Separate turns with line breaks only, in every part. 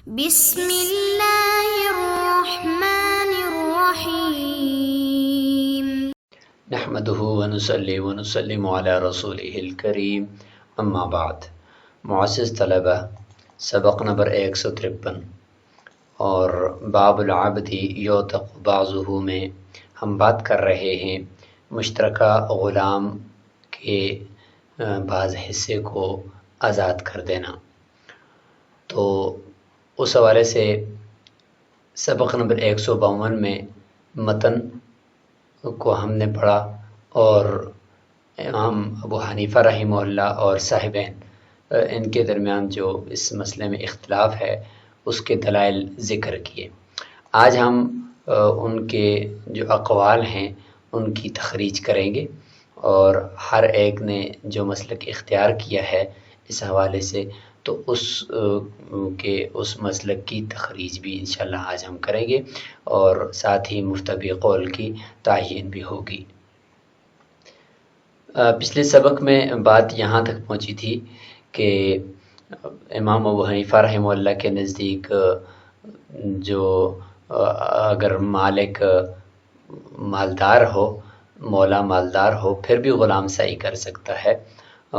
بسم اللہ الرحمن الرحیم
نحمده ونصلي ونسلم على رسوله الكريم اما بعد. معزز طلبہ، سبق نمبر 153 اور باب العبد یعتق بعضہ میں ہم بات کر رہے ہیں مشترکہ غلام کے بعض حصے کو آزاد کر دینا. تو اس حوالے سے سبق نمبر 152 میں متن کو ہم نے پڑھا اور امام ابو حنیفہ رحمہ اللہ اور صاحبین ان کے درمیان جو اس مسئلے میں اختلاف ہے اس کے دلائل ذکر کیے. آج ہم ان کے جو اقوال ہیں ان کی تخریج کریں گے اور ہر ایک نے جو مسلک اختیار کیا ہے اس حوالے سے تو اس مسلک کی تخریج بھی انشاءاللہ آج ہم کریں گے اور ساتھ ہی مفتبی قول کی تعیین بھی ہوگی. پچھلے سبق میں بات یہاں تک پہنچی تھی کہ امام ابو حنیفہ رحمہ اللہ کے نزدیک جو اگر مالک مالدار ہو، مولا مالدار ہو، پھر بھی غلام سائی کر سکتا ہے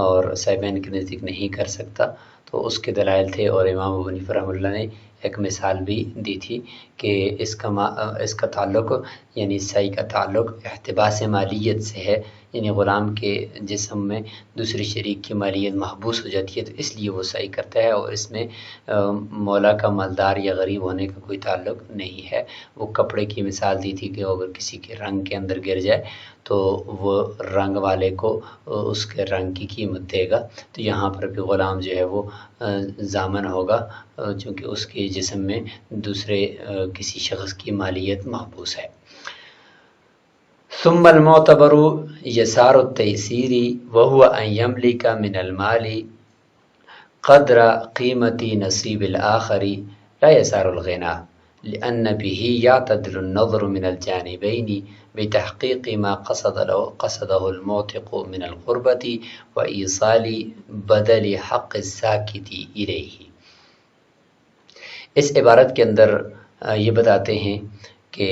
اور صاحبین کے نزدیک نہیں کر سکتا. تو اس کے دلائل تھے اور امام ابو حنیفہ رحمہ اللہ نے ایک مثال بھی دی تھی کہ اس کا تعلق یعنی سائی کا تعلق احتباس مالیت سے ہے، یعنی غلام کے جسم میں دوسری شریک کی مالیت محبوس ہو جاتی ہے تو اس لیے وہ سائی کرتا ہے اور اس میں مولا کا مالدار یا غریب ہونے کا کوئی تعلق نہیں ہے. وہ کپڑے کی مثال دی تھی کہ اگر کسی کے رنگ کے اندر گر جائے تو وہ رنگ والے کو اس کے رنگ کی قیمت دے گا. تو یہاں پر بھی غلام جو ہے وہ ضامن ہوگا چونکہ اس کے جسم میں دوسرے کسی شخص کی مالیت محبوس ہے. ثم المعتبر یسار التیسیر وهو ان یملک من المال قدر قیمت نصیب الآخر لا یسار الغنا لأن به يعتدل النظر من الجانبين بتحقيق ما قصده المعتق من القربة وإيصال بدل حق الساکت إليه. اس عبارت کے اندر یہ بتاتے ہیں کہ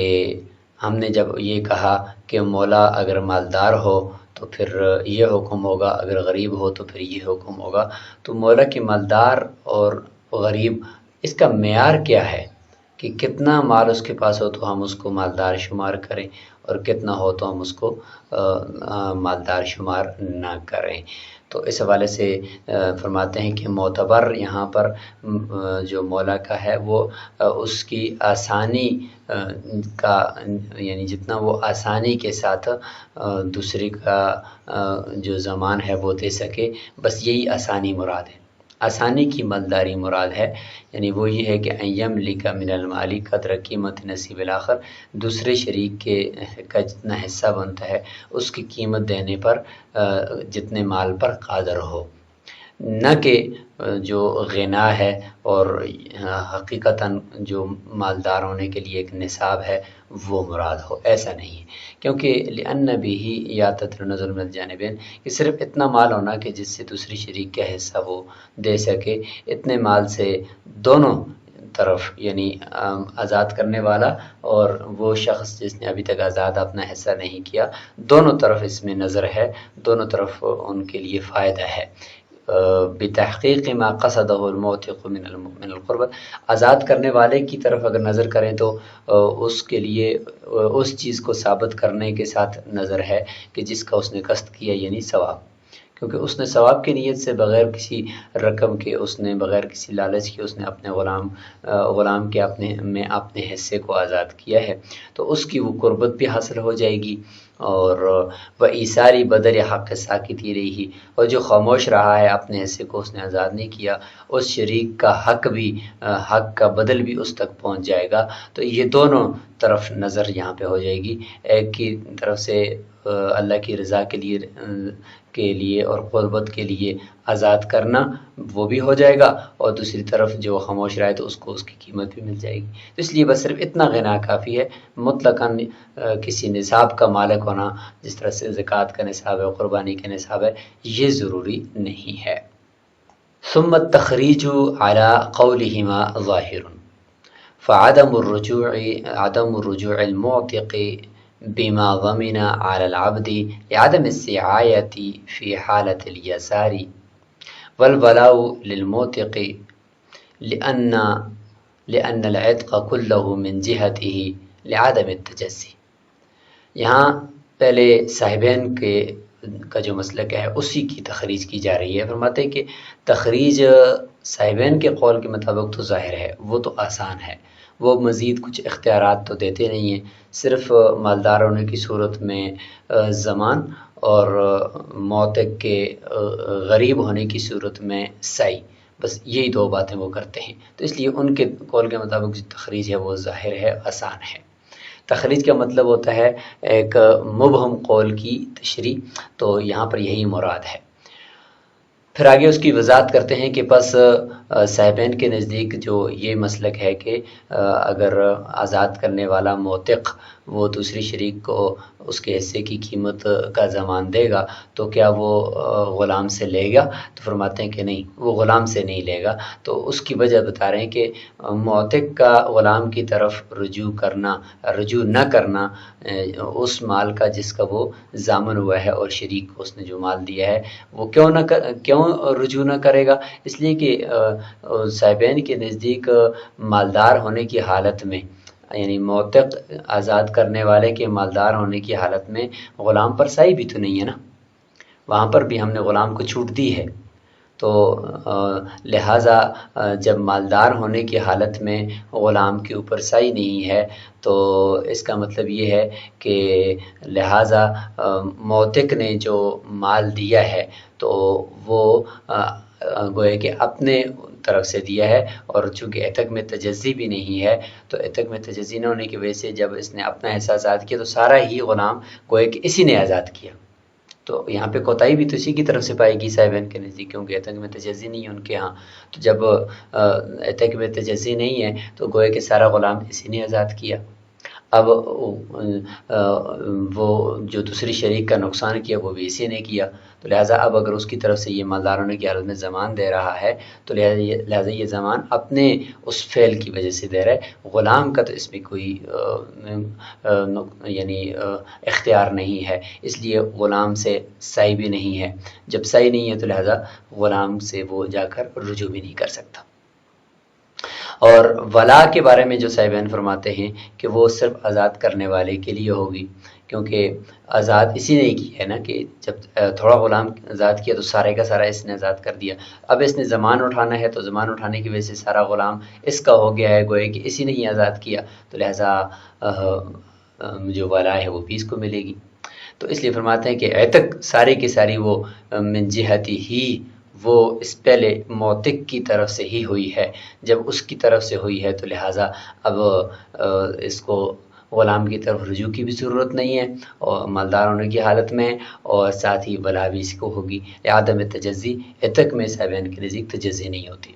ہم نے جب یہ کہا کہ مولا اگر مالدار ہو تو پھر یہ حکم ہوگا، اگر غریب ہو تو پھر یہ حکم ہوگا. تو مولا کی مالدار اور غریب اس کا معیار کیا ہے کہ کتنا مال اس کے پاس ہو تو ہم اس کو مالدار شمار کریں اور کتنا ہو تو ہم اس کو مالدار شمار نہ کریں. تو اس حوالے سے فرماتے ہیں کہ معتبر یہاں پر جو مولا کا ہے وہ اس کی آسانی کا یعنی جتنا وہ آسانی کے ساتھ دوسری کا جو زمان ہے وہ دے سکے، بس یہی آسانی مراد ہے، آسانی کی مالداری مراد ہے. یعنی وہ یہ ہے کہ ان یملک من المال قدر قیمت نصیب الآخر، دوسرے شریک کے کا جتنا حصہ بنتا ہے اس کی قیمت دینے پر جتنے مال پر قادر ہو، نہ کہ جو غنا ہے اور حقیقتاً جو مالدار ہونے کے لیے ایک نصاب ہے وہ مراد ہو، ایسا نہیں ہے. کیونکہ لأن به یعتدل النظر من الجانبین، کہ صرف اتنا مال ہونا کہ جس سے دوسری شریک کا حصہ وہ دے سکے، اتنے مال سے دونوں طرف یعنی آزاد کرنے والا اور وہ شخص جس نے ابھی تک آزاد اپنا حصہ نہیں کیا، دونوں طرف اس میں نظر ہے، دونوں طرف ان کے لیے فائدہ ہے. بتحقیق ما قصده المعتق من القربۃ، آزاد کرنے والے کی طرف اگر نظر کریں تو اس کے لیے اس چیز کو ثابت کرنے کے ساتھ نظر ہے کہ جس کا اس نے قصد کیا یعنی ثواب، کیونکہ اس نے ثواب کی نیت سے بغیر کسی رقم کے، اس نے بغیر کسی لالچ کے اس نے اپنے غلام کے اپنے حصے کو آزاد کیا ہے تو اس کی وہ قربت بھی حاصل ہو جائے گی اور وَإِيصَالِ بَدَلِ حَقِّ السَّاکِتِ إِلَیہِ، اور جو خاموش رہا ہے اپنے حصے کو اس نے آزاد نہیں کیا، اس شریک کا حق کا بدل بھی اس تک پہنچ جائے گا. تو یہ دونوں طرف نظر یہاں پہ ہو جائے گی، ایک کی طرف سے اللہ کی رضا کے لیے اور قربت کے لیے آزاد کرنا وہ بھی ہو جائے گا اور دوسری طرف جو خاموش رہا ہے تو اس کو اس کی قیمت بھی مل جائے گی. تو اس لیے بس صرف اتنا غنا کافی ہے، مطلقاً کسی نصاب کا مالک ہونا جس طرح سے زکوٰۃ کا نصاب ہے، قربانی کا نصاب ہے، یہ ضروری نہیں ہے. ثم التخریج على قولهما ظاہر عدم الرجوع المعتق بما ضمن على العبد لعدم السعاية في حالة اليسار والولاء للمعتق لأن العتق كله من جهته لعدم التجزي۔ یہاں پہلے صاحبین کا جو مسلک ہے اسی کی تخریج کی جا رہی ہے۔ فرماتے ہیں کہ تخریج صاحبین کے قول کے مطابق تو ظاہر ہے، وہ تو آسان ہے، وہ مزید کچھ اختیارات تو دیتے نہیں ہیں، صرف مالدار ہونے کی صورت میں زمان اور معتق کے غریب ہونے کی صورت میں سعی، بس یہی دو باتیں وہ کرتے ہیں۔ تو اس لیے ان کے قول کے مطابق جو تخریج ہے وہ ظاہر ہے، آسان ہے۔ تخریج کا مطلب ہوتا ہے ایک مبہم قول کی تشریح، تو یہاں پر یہی مراد ہے۔ پھر آگے اس کی وضاحت کرتے ہیں کہ پس صاحبین کے نزدیک جو یہ مسلک ہے کہ اگر آزاد کرنے والا معتق وہ دوسری شریک کو اس کے حصے کی قیمت کا ضمان دے گا تو کیا وہ غلام سے لے گا؟ تو فرماتے ہیں کہ نہیں، وہ غلام سے نہیں لے گا۔ تو اس کی وجہ بتا رہے ہیں کہ معتق کا غلام کی طرف رجوع نہ کرنا اس مال کا جس کا وہ ضامن ہوا ہے اور شریک کو اس نے جو مال دیا ہے وہ کیوں رجوع نہ کرے گا؟ اس لیے کہ صاحبین کے نزدیک مالدار ہونے کی حالت میں، یعنی معتق آزاد کرنے والے کے مالدار ہونے کی حالت میں غلام پر سعی بھی تو نہیں ہے نا، وہاں پر بھی ہم نے غلام کو چھوٹ دی ہے۔ تو لہٰذا جب مالدار ہونے کی حالت میں غلام کے اوپر سعی نہیں ہے تو اس کا مطلب یہ ہے کہ لہٰذا معتق نے جو مال دیا ہے تو وہ گویا کہ اپنے طرف سے دیا ہے، اور چونکہ عتق میں تجزی بھی نہیں ہے تو عتق میں تجزی نہ ہونے کی وجہ سے جب اس نے اپنا حصہ آزاد کیا تو سارا ہی غلام گویا کہ اسی نے آزاد کیا، تو یہاں پہ کوتاہی بھی تو اسی کی طرف سے پائے گی صاحبین کے نزدیک، کیونکہ عتق میں تجزی نہیں ہے ان کے ہاں۔ تو جب عتق میں تجزی نہیں ہے تو گویا کہ سارا غلام اسی نے آزاد کیا۔ اب وہ جو دوسری شریک کا نقصان کیا وہ بھی اسی نے کیا، تو لہٰذا اب اگر اس کی طرف سے یہ مالدار ہونے کی حالت میں زمان دے رہا ہے تو لہٰذا یہ زمان اپنے اس فعل کی وجہ سے دے رہا ہے، غلام کا تو اس میں کوئی یعنی اختیار نہیں ہے، اس لیے غلام سے سعی بھی نہیں ہے۔ جب سعی نہیں ہے تو لہٰذا غلام سے وہ جا کر رجوع بھی نہیں کر سکتا۔ اور ولا کے بارے میں جو صاحبین فرماتے ہیں کہ وہ صرف آزاد کرنے والے کے لیے ہوگی، کیونکہ آزاد اسی نے کی ہے نا، کہ جب تھوڑا غلام آزاد کیا تو سارے کا سارا اس نے آزاد کر دیا، اب اس نے زمان اٹھانا ہے تو زمان اٹھانے کی وجہ سے سارا غلام اس کا ہو گیا ہے، گویا کہ اسی نے ہی آزاد کیا، تو لہٰذا جو ولا ہے وہ بھی اس کو ملے گی۔ تو اس لیے فرماتے ہیں کہ عتق ساری کی ساری وہ من جہتی ہی، وہ اس پہلے معتق کی طرف سے ہی ہوئی ہے، جب اس کی طرف سے ہوئی ہے تو لہٰذا اب اس کو غلام کی طرف رجوع کی بھی ضرورت نہیں ہے اور مالدار ہونے کی حالت میں، اور ساتھ ہی ولا بھی اس کو ہوگی۔ عدم تجزی، عتق میں صاحبین کے نزدیک تجزی نہیں ہوتی۔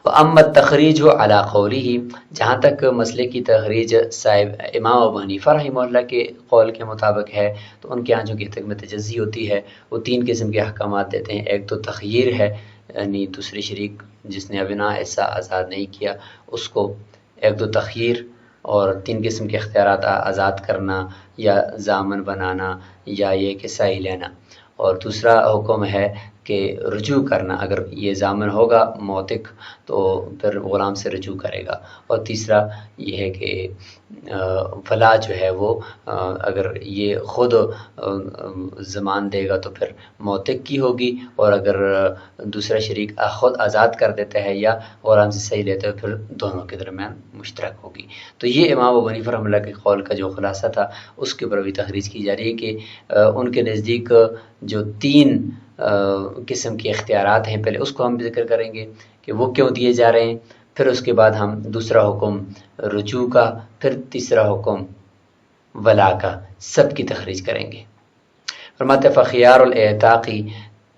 وَأَمَّا التَّخْرِيجُ عَلَىٰ قَوْلِهِ، جہاں تک مسئلے کی تخریج صاحب امام ابو حنیفہ رحمہ اللہ کے قول کے مطابق ہے تو ان کے ہاں جو کہ عتق میں تجزی ہوتی ہے وہ تین قسم کے احکامات دیتے ہیں۔ ایک تو تخییر ہے، یعنی دوسری شریک جس نے ابنا حصہ آزاد نہیں کیا اس کو، ایک تو تخییر اور تین قسم کے اختیارات آزاد کرنا یا ضامن بنانا یا یہ کہ سعی لینا، اور دوسرا حکم ہے کہ رجوع کرنا، اگر یہ ضامن ہوگا معتق تو پھر غلام سے رجوع کرے گا، اور تیسرا یہ ہے کہ ولا جو ہے وہ اگر یہ خود زمان دے گا تو پھر معتق کی ہوگی، اور اگر دوسرا شریک خود آزاد کر دیتا ہے یا غلام سے صحیح لیتا ہے پھر دونوں کے درمیان مشترک ہوگی۔ تو یہ امام ابو حنیفہ رحمہ اللہ کے قول کا جو خلاصہ تھا اس کے اوپر بھی تخریج کی جا رہی ہے کہ ان کے نزدیک جو تین قسم کے اختیارات ہیں، پہلے اس کو ہم ذکر کریں گے کہ وہ کیوں دیے جا رہے ہیں، پھر اس کے بعد ہم دوسرا حکم رجوع کا، پھر تیسرا حکم ولا کا، سب کی تخریج کریں گے۔ فرماتے فخیار الاعتاقی،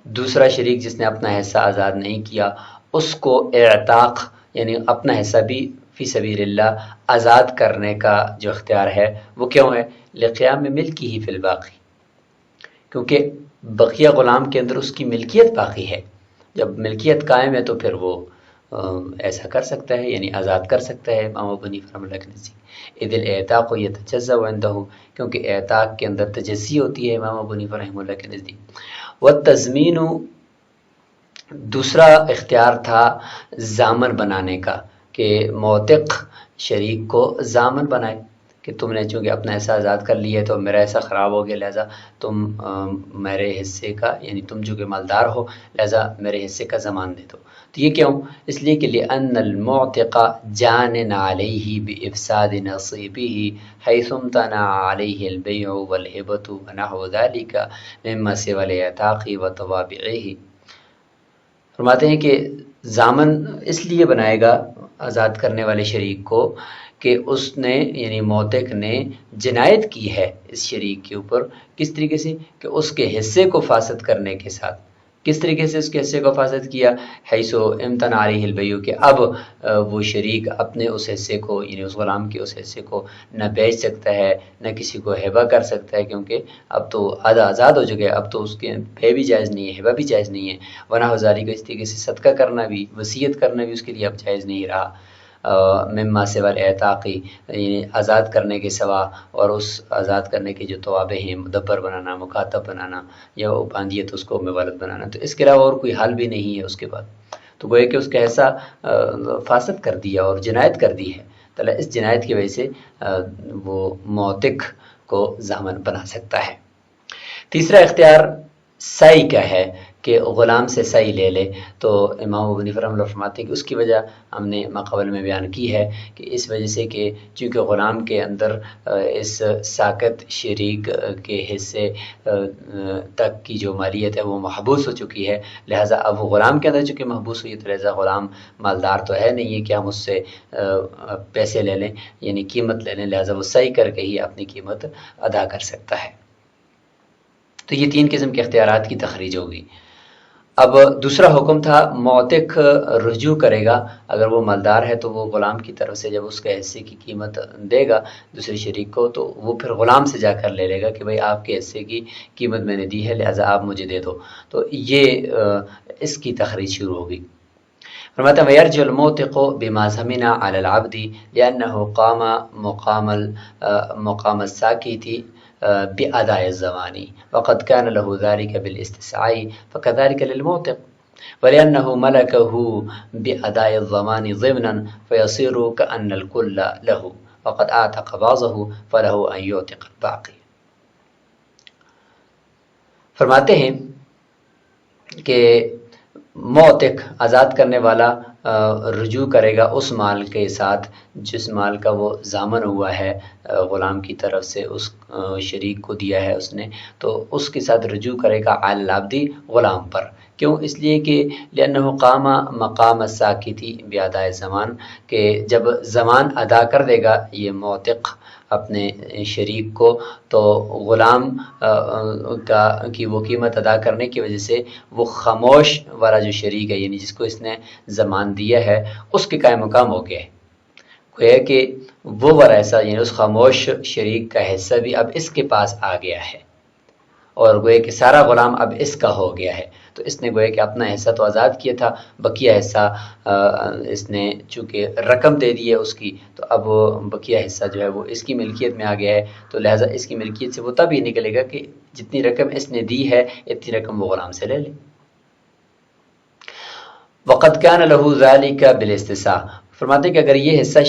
دوسرا شریک جس نے اپنا حصہ آزاد نہیں کیا اس کو اعتاق یعنی اپنا حصہ بھی فی سبیل اللہ آزاد کرنے کا جو اختیار ہے وہ کیوں ہے؟ لقیام ملکی ہی فی الباقی، کیونکہ بقیہ غلام کے اندر اس کی ملکیت باقی ہے، جب ملکیت قائم ہے تو پھر وہ ایسا کر سکتا ہے، یعنی آزاد کر سکتا ہے امام ابو حنیفہ رحمۃ اللہ کے نزدیک۔ اذ الاعتاق یتجزأ عنده، کیونکہ اعتاق کے اندر تجزی ہوتی ہے امام ابو حنیفہ رحمۃ اللہ کے نزدیک۔ والتضمین، دوسرا اختیار تھا ضامن بنانے کا، کہ معتق شریک کو ضامن بنائے کہ تم نے چونکہ اپنا حصہ آزاد کر لیا ہے تو میرا حصہ خراب ہو گیا، لہٰذا تم میرے حصے کا، یعنی تم جو کہ مالدار ہو، لہٰذا میرے حصے کا ضمان دے دو۔ تو یہ کیوں؟ اس لیے کہ لأن المعتق جان علیہ بإفساد نصیبہ حیث امتنع علیہ البیع والہبۃ ونحو ذلک مما سوى الاعتاق وتوابعہ۔ فرماتے ہیں کہ ضامن اس لیے بنائے گا آزاد کرنے والے شریک کو کہ اس نے، یعنی معتق نے جنایت کی ہے اس شریک کے اوپر، کس طریقے سے؟ کہ اس کے حصے کو فاسد کرنے کے ساتھ۔ کس طریقے سے اس کے حصے کو فاسد کیا؟ حیث امتنع علیہ البیع، کہ اب وہ شریک اپنے اس حصے کو، یعنی اس غلام کے اس حصے کو نہ بیچ سکتا ہے نہ کسی کو ہبہ کر سکتا ہے، کیونکہ اب تو آزاد ہو چکے، اب تو اس کے بے بھی جائز نہیں ہے، ہبہ بھی جائز نہیں ہے۔ ونحو ذالک، اس طریقے سے صدقہ کرنا بھی، وصیت کرنا بھی اس کے لیے اب جائز نہیں رہا۔ مما سوى الاعتاق، یعنی آزاد کرنے کے سوا، اور اس آزاد کرنے کے جو توابع ہیں، مدبر بنانا، مکاتب بنانا، یا وہ باندیت اس کو مولد بنانا، تو اس کے علاوہ اور کوئی حل بھی نہیں ہے اس کے بعد۔ تو گویا کہ اس کا ایسا فاسد کر دیا اور جنایت کر دی ہے، تو اس جنایت کی وجہ سے وہ معتق کو ضامن بنا سکتا ہے۔ تیسرا اختیار سعی کا ہے کہ غلام سے سعی لے لے، تو امام ابو حنیفہ رحمۃ اللہ فرماتے ہیں کہ اس کی وجہ ہم نے ماقبل میں بیان کی ہے، کہ اس وجہ سے کہ چونکہ غلام کے اندر اس ساکت شریک کے حصے تک کی جو مالیت ہے وہ محبوس ہو چکی ہے، لہٰذا اب وہ غلام کے اندر چونکہ محبوس ہوئی تو لہٰذا غلام مالدار تو ہے نہیں ہے کہ ہم اس سے پیسے لے لیں، یعنی قیمت لے لیں، لہٰذا وہ سعی کر کے ہی اپنی قیمت ادا کر سکتا ہے۔ تو یہ تین قسم کے اختیارات کی تخریج ہوگی۔ اب دوسرا حکم تھا معتق رجوع کرے گا، اگر وہ مالدار ہے تو وہ غلام کی طرف سے جب اس کے حصے کی قیمت دے گا دوسرے شریک کو، تو وہ پھر غلام سے جا کر لے لے گا کہ بھئی آپ کے حصے کی قیمت میں نے دی ہے، لہٰذا آپ مجھے دے دو۔ تو یہ اس کی تخریج شروع ہوگی۔ فرماتا ہے وَيَرْجِعُ الْمُعْتِقُ بِمَا ضَمِنَ عَلَى الْعَبْدِ لِأَنَّهُ قَامَ مقام الساکت بأداء الضمان وقد كان له ذلك بالاستسعاء فكذلك للمعتق ولأنه ملكه بأداء الضمان ضمنا فيصير كأن الكل له وقد أعتق بعضه فله أن يعتق الباقي۔ فرماتے ہیں کہ معتق آزاد کرنے والا رجوع کرے گا اس مال کے ساتھ جس مال کا وہ ضامن ہوا ہے غلام کی طرف سے، اس شریک کو دیا ہے اس نے، تو اس کے ساتھ رجوع کرے گا علی العبد، غلام پر۔ کیوں؟ اس لیے کہ لأنه قام مقام الساکت بأداء الضمان، کہ جب ضمان ادا کر دے گا یہ معتق اپنے شریک کو، تو غلام کی وہ قیمت ادا کرنے کی وجہ سے وہ خاموش والا جو شریک ہے، یعنی جس کو اس نے ضمان دیا ہے، اس کے قائم مقام ہو گیا ہے۔ گویا کہ وہ ورثہ، یعنی اس خاموش شریک کا حصہ بھی اب اس کے پاس آ گیا ہے، اور گویا کہ سارا غلام اب اس کا ہو گیا ہے۔ تو اس نے گویا کہ اپنا حصہ تو آزاد کیا تھا، بقیہ حصہ اس نے چونکہ رقم دے دی ہے اس کی، تو اب بقیہ حصہ جو ہے وہ اس کی ملکیت میں آ گیا ہے، تو لہٰذا اس کی ملکیت سے وہ تب ہی نکلے گا کہ جتنی رقم اس نے دی ہے اتنی رقم وہ غلام سے لے لے۔ وقد كان له ذلك بالاستسعاء، فرماتے کہ اگر یہ حصہ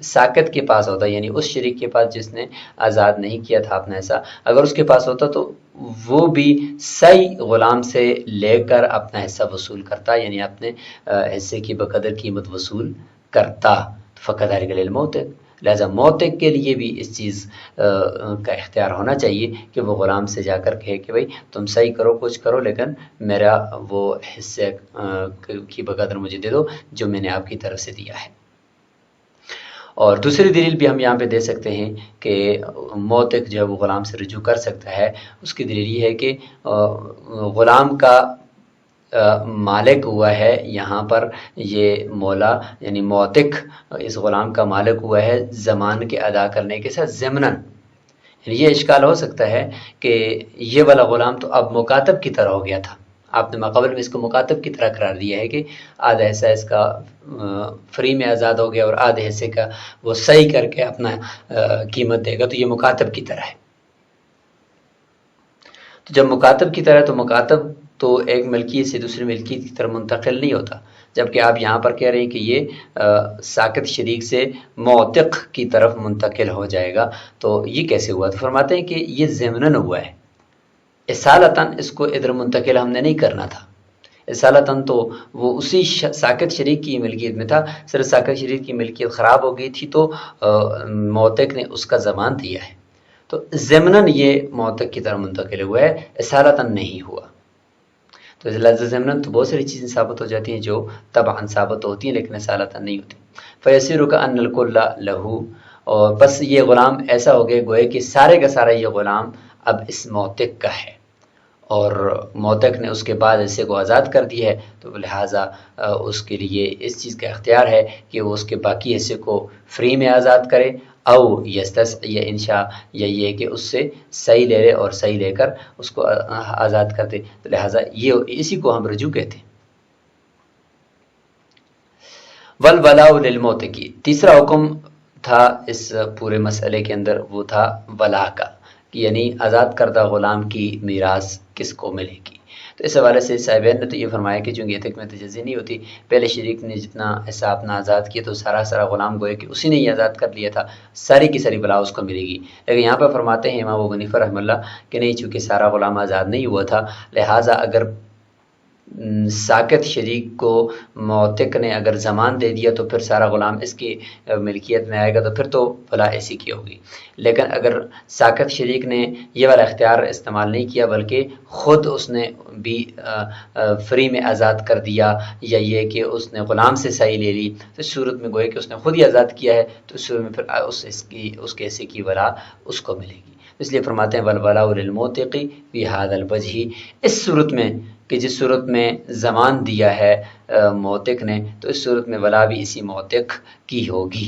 ساکت کے پاس ہوتا، یعنی اس شریک کے پاس جس نے آزاد نہیں کیا تھا اپنا حصہ، اگر اس کے پاس ہوتا تو وہ بھی سعی غلام سے لے کر اپنا حصہ وصول کرتا، یعنی اپنے حصے کی بقدر قیمت وصول کرتا۔ فَكَذَلِكَ لِلْمُعْتِقِ، لہذا معتق کے لیے بھی اس چیز کا اختیار ہونا چاہیے کہ وہ غلام سے جا کر کہے کہ بھئی تم صحیح کرو، کچھ کرو، لیکن میرا وہ حصے کی بقدر مجھے دے دو جو میں نے آپ کی طرف سے دیا ہے۔ اور دوسری دلیل بھی ہم یہاں پہ دے سکتے ہیں کہ معتق جو ہے وہ غلام سے رجوع کر سکتا ہے۔ اس کی دلیل یہ ہے کہ غلام کا مالک ہوا ہے یہاں پر یہ مولا، یعنی معتق اس غلام کا مالک ہوا ہے ضمان کے ادا کرنے کے ساتھ ضمناً۔ یعنی یہ اشکال ہو سکتا ہے کہ یہ والا غلام تو اب مکاتب کی طرح ہو گیا تھا، آپ نے ماقبل میں اس کو مکاتب کی طرح قرار دیا ہے کہ آدھا حصہ اس کا فری میں آزاد ہو گیا اور آدھے حصے کا وہ صحیح کر کے اپنا قیمت دے گا، تو یہ مکاتب کی طرح ہے۔ تو جب مکاتب کی طرح، تو مکاتب تو ایک ملکیت سے دوسری ملکیت کی طرف منتقل نہیں ہوتا، جبکہ آپ یہاں پر کہہ رہے ہیں کہ یہ ساکت شریک سے معتق کی طرف منتقل ہو جائے گا، تو یہ کیسے ہوا؟ تو فرماتے ہیں کہ یہ ضمناً ہوا ہے، اصالتاً اس کو ادھر منتقل ہم نے نہیں کرنا تھا۔ اصالتاً تو وہ اسی ساکت شریک کی ملکیت میں تھا، صرف ساکت شریک کی ملکیت خراب ہو گئی تھی تو معتق نے اس کا ضمان دیا ہے، تو ضمناً یہ معتق کی طرف منتقل ہوا ہے، اصالتاً نہیں ہوا۔ تو لفظ ضمناً تو بہت ساری چیزیں ثابت ہو جاتی ہیں جو طبعاً ثابت ہوتی ہیں لیکن اصالتاً نہیں ہوتی۔ فَيَصِيرُ كَأَنَّ الْكُلَّ لَهُ، اور بس یہ غلام ایسا ہو گیا گویا کہ سارے کا سارا یہ غلام اب اس معتق کا ہے، اور معتق نے اس کے بعد حصے کو آزاد کر دیا ہے، تو لہٰذا اس کے لیے اس چیز کا اختیار ہے کہ وہ اس کے باقی حصے کو فری میں آزاد کرے، او یا انشاء، یا یہ کہ اس سے صحیح لے لے اور صحیح لے کر اس کو آزاد کر دے، تو لہٰذا یہ اسی کو ہم رجوع کہتے ہیں۔ والولاء للمعتقی، تیسرا حکم تھا اس پورے مسئلے کے اندر، وہ تھا ولا کا، یعنی آزاد کردہ غلام کی میراث کس کو ملے گی۔ تو اس حوالے سے صاحبین نے تو یہ فرمایا کہ چونکہ عتق میں تجزیہ نہیں ہوتی، پہلے شریک نے جتنا حصہ اپنا آزاد کیا تو سارا غلام گویا کہ اسی نے ہی آزاد کر لیا تھا، ساری کی ساری بلا اس کو ملے گی۔ لیکن یہاں پر فرماتے ہیں امام ابو حنیفہ رحمہ اللہ کہ نہیں، چونکہ سارا غلام آزاد نہیں ہوا تھا، لہٰذا اگر ساکت شریک کو معتق نے اگر ضمان دے دیا تو پھر سارا غلام اس کی ملکیت میں آئے گا، تو پھر تو فلا ایسی کی ہوگی۔ لیکن اگر ساکت شریک نے یہ والا اختیار استعمال نہیں کیا بلکہ خود اس نے بھی فری میں آزاد کر دیا، یا یہ کہ اس نے غلام سے صحیح لے لی، تو اس صورت میں گویا کہ اس نے خود ہی آزاد کیا ہے، تو اس صورت میں پھر اس کے حصے کی ولا اس کو ملے گی۔ اس لیے فرماتے ہیں والولاء للمعتق فی ھذا الوجہ، اس صورت میں کہ جس صورت میں ضمان دیا ہے معتق نے، تو اس صورت میں ولا بھی اسی معتق کی ہوگی،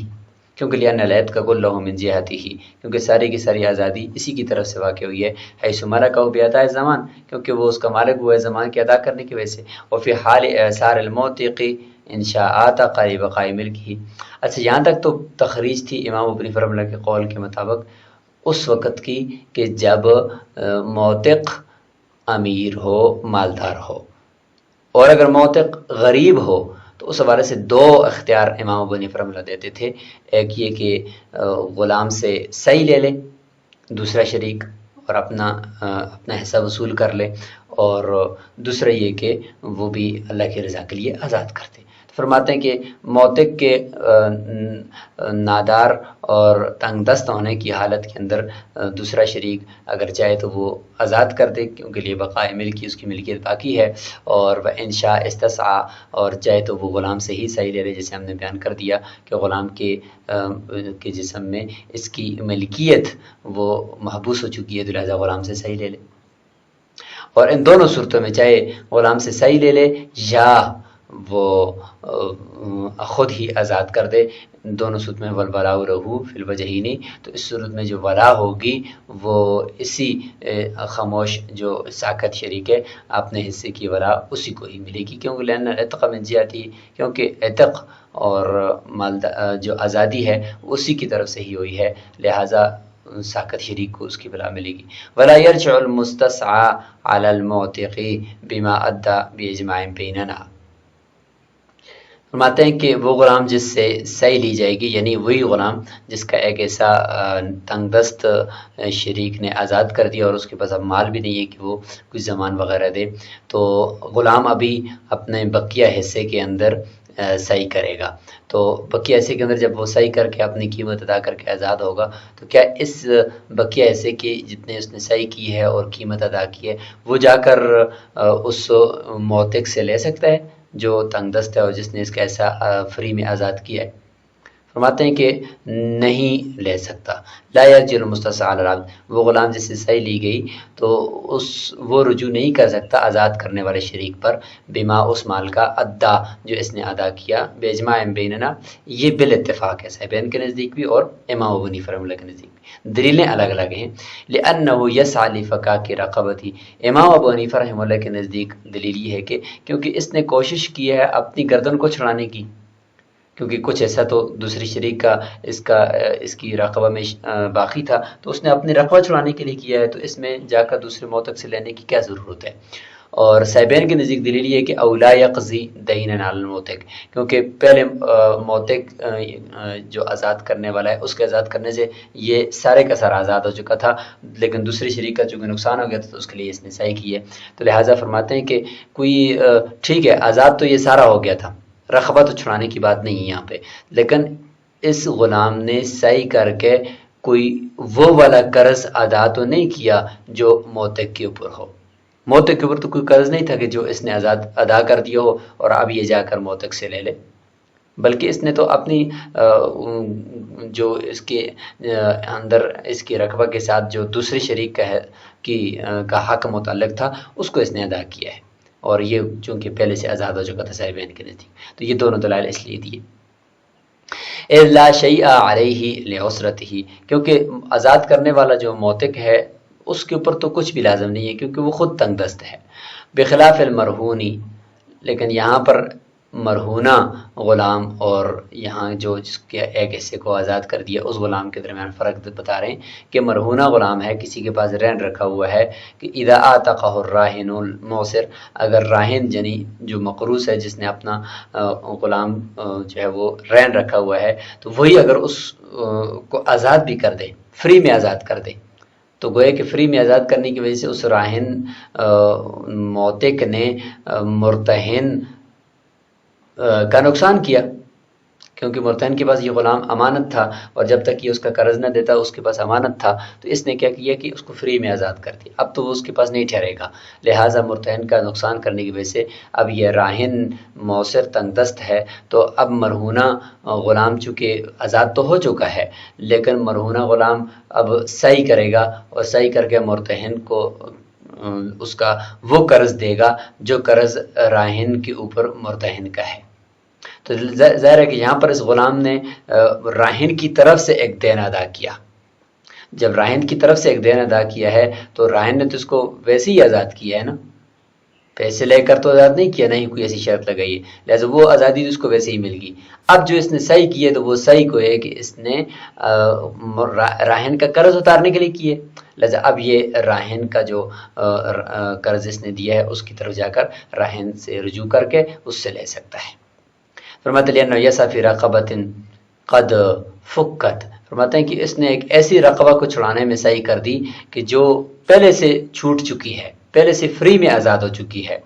کیونکہ لأن العتق کلہ من جہتہ، کیونکہ ساری کی ساری آزادی اسی کی طرف سے واقع ہوئی ہے، حیث ملکہ بأداء الضمان، کیونکہ وہ اس کا مالک ہوا ہے ضمان کے ادا کرنے کی وجہ سے، وفی حال اعصار المعتق ان شاء آتق لبقاء ملکہ۔ اچھا، یہاں تک تو تخریج تھی امام ابو حنیفہ رحمہ اللہ کے قول کے مطابق اس وقت کی کہ جب معتق امیر ہو، مالدار ہو، اور اگر معتق غریب ہو تو اس حوالے سے دو اختیار امام ابو حنیفہ رحمہ اللہ دیتے تھے، ایک یہ کہ غلام سے صحیح لے لے دوسرا شریک اور اپنا حصہ وصول کر لے، اور دوسرا یہ کہ وہ بھی اللہ کی رضا کے لیے آزاد کر دے۔ فرماتے ہیں کہ معتق کے نادار اور تنگ دست ہونے کی حالت کے اندر دوسرا شریک اگر چاہے تو وہ آزاد کر دے، کیونکہ لیے بقائے ملکی، اس کی ملکیت باقی ہے، اور وہ انشاء استسعا، اور چاہے تو وہ غلام سے ہی صحیح لے لے، جیسے ہم نے بیان کر دیا کہ غلام کے جسم میں اس کی ملکیت وہ محبوس ہو چکی ہے، تو لہٰذا غلام سے صحیح لے لے۔ اور ان دونوں صورتوں میں چاہے غلام سے صحیح لے لے یا وہ خود ہی آزاد کر دے، دونوں صورت میں والولاء لہ فی الوجہین، تو اس صورت میں جو ولا ہوگی وہ اسی خاموش جو ساکت شریک ہے اپنے حصے کی ولا اسی کو ہی ملے گی، کیونکہ لأن العتق من جہتہ، کیونکہ عتق اور جو آزادی ہے اسی کی طرف سے ہی ہوئی ہے، لہٰذا ساکت شریک کو اس کی ولا ملے گی۔ ولا یرجع المستسعى علی المعتق بما ادى باجماع بیننا، فرماتے ہیں کہ وہ غلام جس سے صحیح لی جائے گی، یعنی وہی غلام جس کا ایک ایسا تنگ دست شریک نے آزاد کر دیا اور اس کے پاس اب مال بھی نہیں ہے کہ وہ کچھ زمان وغیرہ دے، تو غلام ابھی اپنے بقیہ حصے کے اندر صحیح کرے گا، تو بقیہ حصے کے اندر جب وہ صحیح کر کے اپنی قیمت ادا کر کے آزاد ہوگا، تو کیا اس بقیہ حصے کی جتنے اس نے صحیح کی ہے اور قیمت ادا کی ہے وہ جا کر اس معتق سے لے سکتا ہے جو تنگ دست ہے اور جس نے اس کا ایسا فری میں آزاد کیا ہے؟ فرماتے ہیں کہ نہیں لے سکتا. لا یرجع المستسعى علی العبد، وہ غلام جس سے صحیح لی گئی تو وہ رجوع نہیں کر سکتا آزاد کرنے والے شریک پر، بما اس مال کا ادا جو اس نے ادا کیا، باجماع بیننا، یہ بالاتفاق ہے صاحبین کے نزدیک بھی اور امام ابو حنیفہ رحمۃ اللہ کے نزدیک بھی. دلیلیں الگ الگ ہیں. لأنه يسعى لفكاك رقبته، امام ابو حنیفہ رحمۃ اللہ کے نزدیک دلیل یہ ہے کہ کیونکہ اس نے کوشش کی ہے اپنی گردن کو چھڑانے کی، کیونکہ کچھ ایسا تو دوسری شریک کا اس کی رقبہ میں باقی تھا، تو اس نے اپنی رقبہ چھڑانے کے لیے کیا ہے، تو اس میں جا کر دوسرے موتق سے لینے کی کیا ضرورت ہے. اور صاحبین کے نزدیک دلیل یہ ہے کہ اولا یقضی دینا علی الموتق، کیونکہ پہلے موتق جو آزاد کرنے والا ہے اس کے آزاد کرنے سے یہ سارے کا سارا آزاد ہو چکا تھا، لیکن دوسری شریک کا چونکہ نقصان ہو گیا تھا تو اس کے لیے اس نے صحیح کی ہے. تو لہٰذا فرماتے ہیں کہ کوئی ٹھیک ہے آزاد تو یہ سارا ہو گیا تھا، رقبہ تو چھڑانے کی بات نہیں ہے یہاں پہ، لیکن اس غلام نے صحیح کر کے کوئی وہ والا قرض ادا تو نہیں کیا جو موتق کے اوپر ہو. موتق کے اوپر تو کوئی قرض نہیں تھا کہ جو اس نے ادا کر دیا ہو اور اب یہ جا کر موتق سے لے لے، بلکہ اس نے تو اپنی جو اس کے اندر اس کی رقبہ کے ساتھ جو دوسری شریک کا حق متعلق تھا اس کو اس نے ادا کیا ہے، اور یہ چونکہ پہلے سے آزاد ہو چکا تھا صاحبین کے نزدیک. تو یہ دونوں دلائل اس لیے دیے. لا شیء علیہ لعسرتہ، کیونکہ آزاد کرنے والا جو موتق ہے اس کے اوپر تو کچھ بھی لازم نہیں ہے کیونکہ وہ خود تنگ دست ہے. بخلاف المرہونی، لیکن یہاں پر مرہونہ غلام اور یہاں جس کے ایک حصے کو آزاد کر دیا اس غلام کے درمیان فرق بتا رہے ہیں کہ مرہونہ غلام ہے، کسی کے پاس رہن رکھا ہوا ہے، کہ اذا اعتقہ الراہن الموسر، اگر راہن یعنی جو مقروض ہے جس نے اپنا غلام جو ہے وہ رہن رکھا ہوا ہے، تو وہی اگر اس کو آزاد بھی کر دے، فری میں آزاد کر دے، تو گویا کہ فری میں آزاد کرنے کی وجہ سے اس راہن موتق نے مرتہن کا نقصان کیا، کیونکہ مرتہن کے پاس یہ غلام امانت تھا اور جب تک یہ اس کا قرض نہ دیتا اس کے پاس امانت تھا، تو اس نے کیا کیا کہ اس کو فری میں آزاد کر دیا. اب تو وہ اس کے پاس نہیں ٹھہرے گا، لہٰذا مرتہن کا نقصان کرنے کی وجہ سے اب یہ راہن موثر تنگ دست ہے. تو اب مرہونہ غلام چونکہ آزاد تو ہو چکا ہے، لیکن مرہونہ غلام اب صحیح کرے گا اور صحیح کر کے مرتہن کو اس کا وہ قرض دے گا جو قرض راہن کے اوپر مرتہن کا ہے. تو ظاہر ہے کہ یہاں پر اس غلام نے راہن کی طرف سے ایک دین ادا کیا. جب راہن کی طرف سے ایک دین ادا کیا ہے تو راہن نے تو اس کو ویسے ہی آزاد کیا ہے نا، پیسے لے کر تو آزاد نہیں کیا، نہیں کوئی ایسی شرط لگائی ہے، لہٰذا وہ آزادی اس کو ویسے ہی مل گئی. اب جو اس نے صحیح کی ہے تو وہ صحیح کو ہے کہ اس نے راہن کا قرض اتارنے کے لیے کی ہے، لہٰذا اب یہ راہن کا جو قرض اس نے دیا ہے اس کی طرف جا کر راہن سے رجوع کر کے اس سے لے سکتا ہے. فرماتے ہیں انه یسعى فی رقبۃ قد فکت، فرماتے ہیں کہ اس نے ایک ایسی رقبہ کو چھڑانے میں صحیح کر دی کہ جو پہلے سے چھوٹ چکی ہے، پہلے سے فری میں آزاد ہو چکی ہے.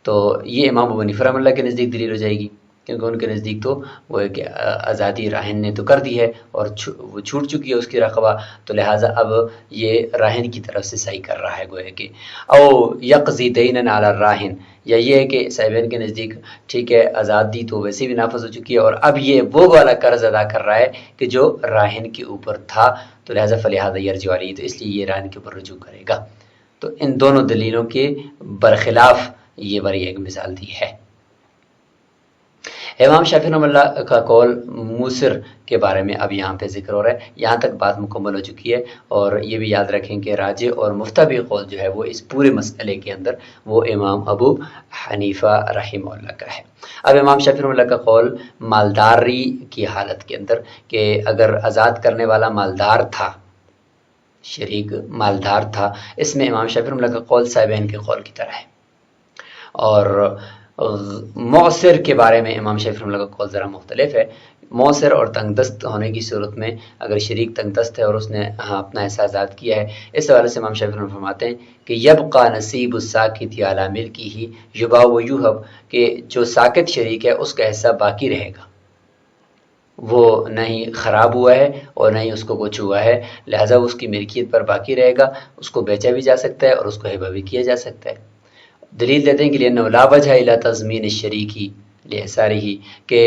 تو یہ امام ابو حنیفہ رحمۃ اللہ کے نزدیک دلیل ہو جائے گی، کیونکہ ان کے نزدیک تو وہ ہے کہ آزادی راہن نے تو کر دی ہے اور وہ چھوٹ چکی ہے اس کی رقبہ، تو لہٰذا اب یہ راہن کی طرف سے صحیح کر رہا ہے گویا کہ. او یقضی دینا علی الراہن، یا یہ ہے کہ صاحبین کے نزدیک ٹھیک ہے آزادی تو ویسے بھی نافذ ہو چکی ہے اور اب یہ وہ والا قرض ادا کر رہا ہے کہ جو راہن کے اوپر تھا، تو لہٰذا فلہذا یرجع علیہ، تو اس لیے یہ راہن کے اوپر رجوع کرے گا. تو ان دونوں دلیلوں کے برخلاف یہ والی ایک مثال دی ہے. امام شافعی رحمۃ اللہ کا قول موسر کے بارے میں اب یہاں پہ ذکر ہو رہا ہے. یہاں تک بات مکمل ہو چکی ہے، اور یہ بھی یاد رکھیں کہ راجح اور مفتبی قول جو ہے وہ اس پورے مسئلے کے اندر وہ امام ابو حنیفہ رحمہ اللہ کا ہے. اب امام شافعی رحمہ اللہ کا قول مالداری کی حالت کے اندر کہ اگر آزاد کرنے والا مالدار تھا، شریک مالدار تھا، اس میں امام شافعی رحمہ اللہ کا قول صاحبین کے قول کی طرح ہے. اور معسر کے بارے میں امام شافعی رحمہ اللہ کا قول ذرا مختلف ہے. معسر اور تنگ دست ہونے کی صورت میں اگر شریک تنگ دست ہے اور اس نے اپنا حصہ آزاد کیا ہے، اس حوالے سے امام شافعی رحمہ اللہ فرماتے ہیں کہ یبقى نصیب الساکت علی ملکہ یباع ویوہب، کہ جو ساکت شریک ہے اس کا حصہ باقی رہے گا، وہ نہ ہی خراب ہوا ہے اور نہ ہی اس کو کچھ ہوا ہے، لہذا اس کی ملکیت پر باقی رہے گا، اس کو بیچا بھی جا سکتا ہے اور اس کو ہبہ بھی کیا جا سکتا ہے. دلیل دیتے ہیں کہ لأنه لا وجہ الی تضمین الشریک لِإِحْسَارِهِ کہ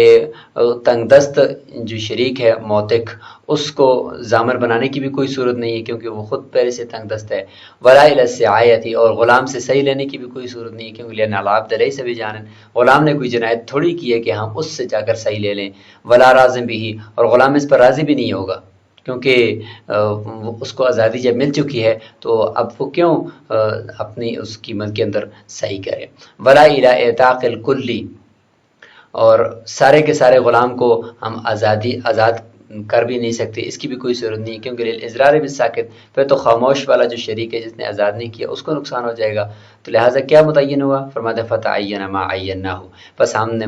تنگ دست جو شریک ہے موتق اس کو ضامر بنانے کی بھی کوئی صورت نہیں ہے کیونکہ وہ خود پہلے سے تنگ دست ہے، ولا إِلَى السِّعَايَةِ اور غلام سے صحیح لینے کی بھی کوئی صورت نہیں ہے کیونکہ لأن العبد ليس بجانن غلام نے کوئی جنایت تھوڑی کی ہے کہ ہم اس سے جا کر صحیح لے لیں، ولا راضٍ به اور غلام اس پر راضی بھی نہیں ہوگا کیونکہ اس کو آزادی جب مل چکی ہے تو اب وہ کیوں اپنی اس قیمت کے اندر صحیح کرے، ولا إِلَى إعتاق الكل اور سارے کے سارے غلام کو ہم آزاد کر بھی نہیں سکتے، اس کی بھی کوئی صورت نہیں کیونکہ للإضرار بالساکت پھر تو خاموش والا جو شریک ہے جس نے آزاد نہیں کیا اس کو نقصان ہو جائے گا، تو لہٰذا کیا متعین ہوا، فرماتے فتعین ما عیناہ، بس ہم نے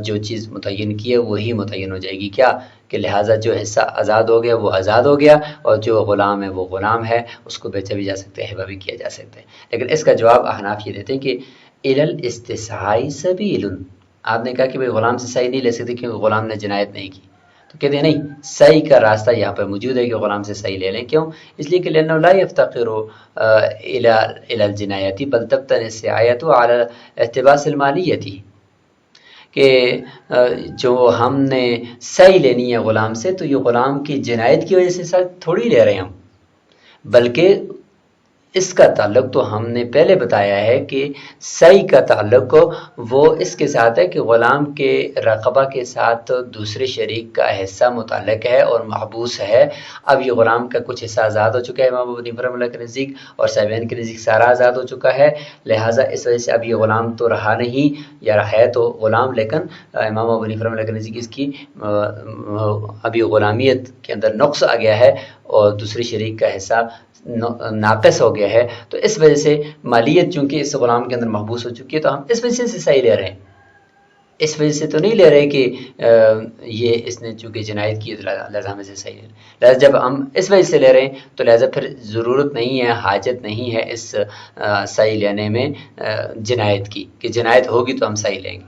جو چیز متعین کی ہے وہی متعین ہو جائے گی، کیا کہ لہٰذا جو حصہ آزاد ہو گیا وہ آزاد ہو گیا اور جو غلام ہے وہ غلام ہے، اس کو بیچا بھی جا سکتا ہے، ہبہ بھی کیا جا سکتا ہے۔ لیکن اس کا جواب احناف یہ دیتے ہیں کہ الی الاستسعاء سبیل، آپ نے کہا کہ بھئی غلام سے صحیح نہیں لے سکتے کیونکہ غلام نے جنایت نہیں کی، تو کہتے ہیں نہیں، صحیح کا راستہ یہاں پہ موجود ہے کہ غلام سے صحیح لے لیں، کیوں؟ اس لیے کہ لأنه لا يفتقر الى الجنایت بل تبتنی السعایۃ علی احتباس المالیۃ، کہ جو ہم نے صحیح لینی ہے غلام سے تو یہ غلام کی جنایت کی وجہ سے تھوڑی لے رہے ہیں ہم، بلکہ اس کا تعلق تو ہم نے پہلے بتایا ہے کہ صحیح کا تعلق وہ اس کے ساتھ ہے کہ غلام کے رقبہ کے ساتھ دوسرے شریک کا حصہ متعلق ہے اور محبوس ہے، اب یہ غلام کا کچھ حصہ آزاد ہو چکا ہے امام ابو حنیفہ رحمۃ اللہ کے نزدیک اور صاحبین کے نزدیک سارا آزاد ہو چکا ہے، لہٰذا اس وجہ سے اب یہ غلام تو رہا نہیں، یا ہے تو غلام لیکن امام ابو حنیفہ رحمۃ اللہ کے نزدیک اس کی ابھی غلامیت کے اندر نقص آ گیا ہے اور دوسرے شریک کا حصہ ناقص ہو گیا ہے، تو اس وجہ سے مالیت چونکہ اس غلام کے اندر محبوس ہو چکی ہے تو ہم اس وجہ سے صحیح لے رہے ہیں، اس وجہ سے تو نہیں لے رہے کہ یہ اس نے چونکہ جنایت کی لہٰذا ہم اسے صحیح لے رہے ہیں، لہٰذا جب ہم اس وجہ سے لے رہے ہیں تو لہٰذا پھر ضرورت نہیں ہے، حاجت نہیں ہے اس صحیح لینے میں جنایت کی کہ جنایت ہوگی تو ہم صحیح لیں گے،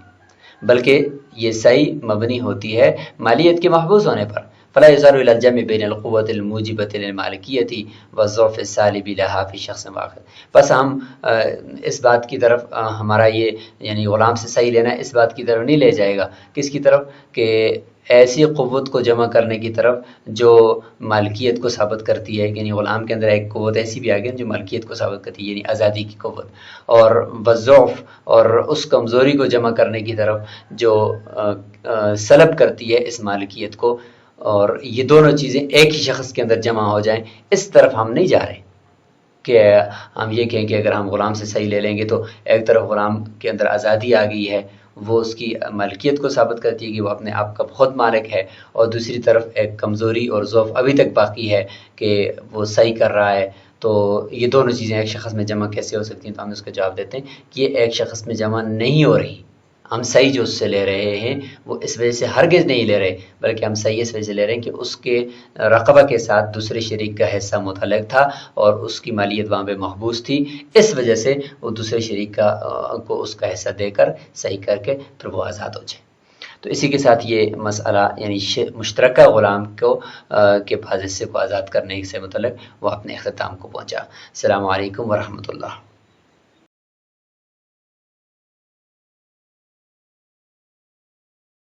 بلکہ یہ صحیح مبنی ہوتی ہے مالیت کے محبوس ہونے پر، فلا يزال الى الجمع بين القوة الموجبة للمالكية والضعف السالب لها في شخص واحد، بس ہم اس بات کی طرف ہمارا یہ یعنی غلام سے صحیح لینا اس بات کی طرف نہیں لے جائے گا، کس کی طرف کہ ایسی قوت کو جمع کرنے کی طرف جو مالکیت کو ثابت کرتی ہے، یعنی غلام کے اندر ایک قوت ایسی بھی آ گئی جو مالکیت کو ثابت کرتی ہے یعنی آزادی کی قوت، اور والضعف اور اس کمزوری کو جمع کرنے کی طرف جو سلب کرتی ہے اس مالکیت کو، اور یہ دونوں چیزیں ایک ہی شخص کے اندر جمع ہو جائیں، اس طرف ہم نہیں جا رہے کہ ہم یہ کہیں کہ اگر ہم غلام سے صحیح لے لیں گے تو ایک طرف غلام کے اندر آزادی آ گئی ہے، وہ اس کی ملکیت کو ثابت کرتی ہے کہ وہ اپنے آپ کا خود مالک ہے، اور دوسری طرف ایک کمزوری اور ضعف ابھی تک باقی ہے کہ وہ صحیح کر رہا ہے، تو یہ دونوں چیزیں ایک شخص میں جمع کیسے ہو سکتی ہیں؟ تو ہم اس کا جواب دیتے ہیں کہ یہ ایک شخص میں جمع نہیں ہو رہی، ہم صحیح جو اس سے لے رہے ہیں وہ اس وجہ سے ہرگز نہیں لے رہے، بلکہ ہم صحیح اس وجہ سے لے رہے ہیں کہ اس کے رقبہ کے ساتھ دوسرے شریک کا حصہ متعلق تھا اور اس کی مالیت وہاں پہ محبوس تھی، اس وجہ سے وہ دوسرے شریک کو اس کا حصہ دے کر صحیح کر کے پھر وہ آزاد ہو جائے۔ تو اسی کے ساتھ یہ مسئلہ یعنی مشترکہ غلام کو کے پاس حصے کو آزاد کرنے سے متعلق وہ اپنے اختتام کو پہنچا۔ السلام علیکم ورحمۃ اللہ۔